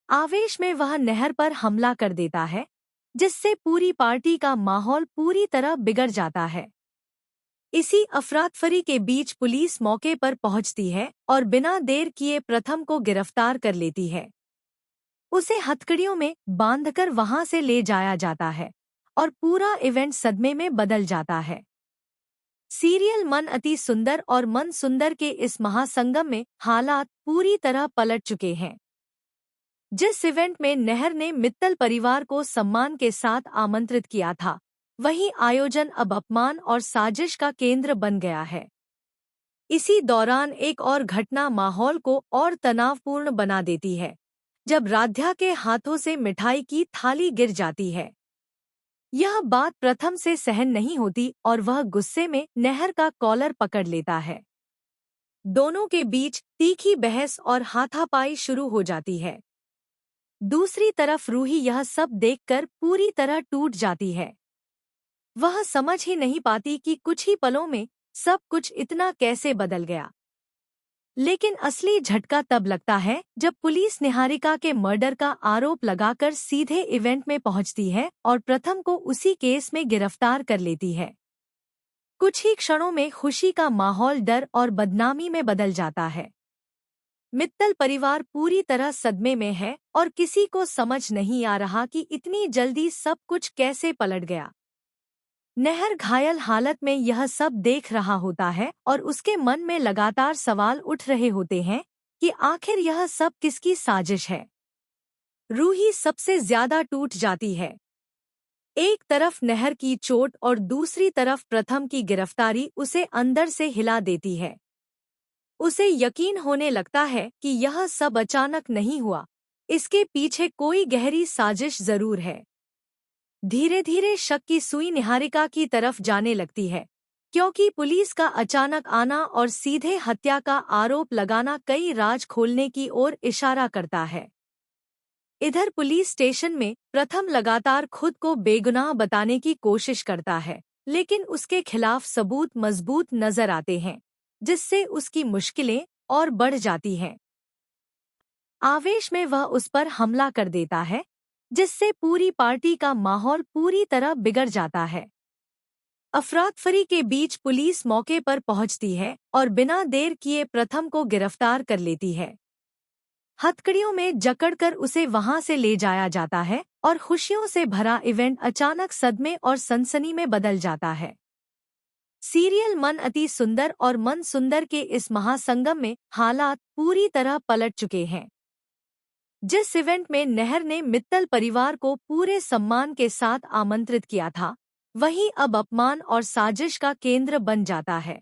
आवेश में वह नहर पर हमला कर देता है, जिससे पूरी पार्टी का माहौल पूरी तरह बिगड़ जाता है। इसी अफरातफरी के बीच पुलिस मौके पर पहुंचती है और बिना देर किए प्रथम को गिरफ्तार कर लेती है। उसे हथकड़ियों में बांधकर वहां से ले जाया जाता है और पूरा इवेंट सदमे में बदल जाता है। सीरियल मन अति सुंदर और मन सुंदर के इस महासंगम में हालात पूरी तरह पलट चुके हैं। जिस इवेंट में नहर ने मित्तल परिवार को सम्मान के साथ आमंत्रित किया था, वही आयोजन अब अपमान और साजिश का केंद्र बन गया है। इसी दौरान एक और घटना माहौल को और तनावपूर्ण बना देती है, जब राध्या के हाथों से मिठाई की थाली गिर जाती है। यह बात प्रथम से सहन नहीं होती और वह गुस्से में नहर का कॉलर पकड़ लेता है। दोनों के बीच तीखी बहस और हाथापाई शुरू हो जाती है। दूसरी तरफ रूही यह सब देखकर पूरी तरह टूट जाती है। वह समझ ही नहीं पाती कि कुछ ही पलों में सब कुछ इतना कैसे बदल गया। लेकिन असली झटका तब लगता है जब पुलिस निहारिका के मर्डर का आरोप लगाकर सीधे इवेंट में पहुंचती है और प्रथम को उसी केस में गिरफ्तार कर लेती है। कुछ ही क्षणों में खुशी का माहौल डर और बदनामी में बदल जाता है। मित्तल परिवार पूरी तरह सदमे में है और किसी को समझ नहीं आ रहा कि इतनी जल्दी सब कुछ कैसे पलट गया। नहर घायल हालत में यह सब देख रहा होता है और उसके मन में लगातार सवाल उठ रहे होते हैं कि आखिर यह सब किसकी साजिश है। रूही सबसे ज्यादा टूट जाती है। एक तरफ नहर की चोट और दूसरी तरफ प्रथम की गिरफ्तारी उसे अंदर से हिला देती है। उसे यकीन होने लगता है कि यह सब अचानक नहीं हुआ, इसके पीछे कोई गहरी साजिश जरूर है। धीरे धीरे शक की सुई निहारिका की तरफ जाने लगती है, क्योंकि पुलिस का अचानक आना और सीधे हत्या का आरोप लगाना कई राज खोलने की ओर इशारा करता है। इधर पुलिस स्टेशन में प्रथम लगातार खुद को बेगुनाह बताने की कोशिश करता है, लेकिन उसके खिलाफ सबूत मजबूत नजर आते हैं, जिससे उसकी मुश्किलें और बढ़ जाती हैं। आवेश में वह उस पर हमला कर देता है, जिससे पूरी पार्टी का माहौल पूरी तरह बिगड़ जाता है। अफरातफरी के बीच पुलिस मौके पर पहुंचती है और बिना देर किए प्रथम को गिरफ्तार कर लेती है। हथकड़ियों में जकड़कर उसे वहां से ले जाया जाता है और खुशियों से भरा इवेंट अचानक सदमे और सनसनी में बदल जाता है। सीरियल मन अति सुंदर और मन सुंदर के इस महासंगम में हालात पूरी तरह पलट चुके हैं। जिस इवेंट में नहर ने मित्तल परिवार को पूरे सम्मान के साथ आमंत्रित किया था, वही अब अपमान और साजिश का केंद्र बन जाता है।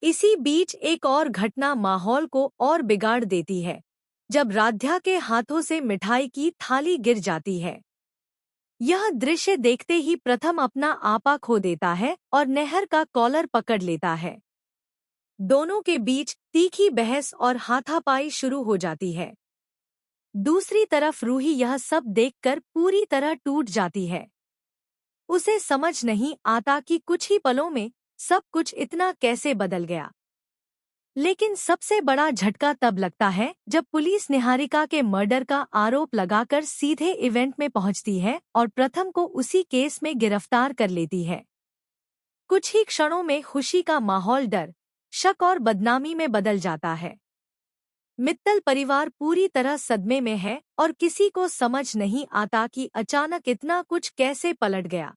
इसी बीच एक और घटना माहौल को और बिगाड़ देती है, जब राध्या के हाथों से मिठाई की थाली गिर जाती है। यह दृश्य देखते ही प्रथम अपना आपा खो देता है और नहर का कॉलर पकड़ लेता है। दोनों के बीच तीखी बहस और हाथापाई शुरू हो जाती है। दूसरी तरफ रूही यह सब देखकर पूरी तरह टूट जाती है। उसे समझ नहीं आता कि कुछ ही पलों में सब कुछ इतना कैसे बदल गया। लेकिन सबसे बड़ा झटका तब लगता है जब पुलिस निहारिका के मर्डर का आरोप लगाकर सीधे इवेंट में पहुंचती है और प्रथम को उसी केस में गिरफ्तार कर लेती है। कुछ ही क्षणों में खुशी का माहौल डर, शक और बदनामी में बदल जाता है। मित्तल परिवार पूरी तरह सदमे में है और किसी को समझ नहीं आता कि अचानक इतना कुछ कैसे पलट गया।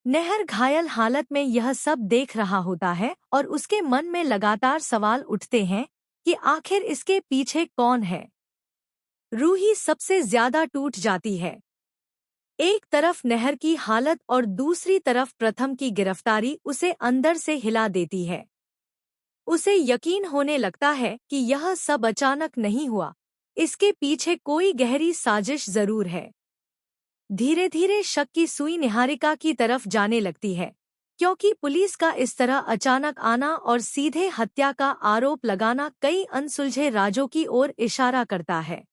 नहर घायल हालत में यह सब देख रहा होता है और उसके मन में लगातार सवाल उठते हैं कि आखिर इसके पीछे कौन है। रूही सबसे ज्यादा टूट जाती है। एक तरफ नहर की हालत और दूसरी तरफ प्रथम की गिरफ्तारी उसे अंदर से हिला देती है। उसे यकीन होने लगता है कि यह सब अचानक नहीं हुआ, इसके पीछे कोई गहरी साजिश जरूर है। धीरे धीरे शक की सुई निहारिका की तरफ जाने लगती है, क्योंकि पुलिस का इस तरह अचानक आना और सीधे हत्या का आरोप लगाना कई अनसुलझे राजों की ओर इशारा करता है।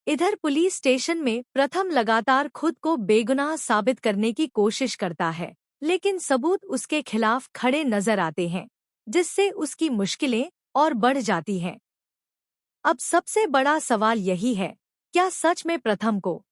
इधर पुलिस स्टेशन में प्रथम लगातार खुद को बेगुनाह साबित करने की कोशिश करता है, लेकिन सबूत उसके खिलाफ खड़े नजर आते हैं, जिससे उसकी मुश्किलें और बढ़ जाती हैं। अब सबसे बड़ा सवाल यही है, क्या सच में प्रथम को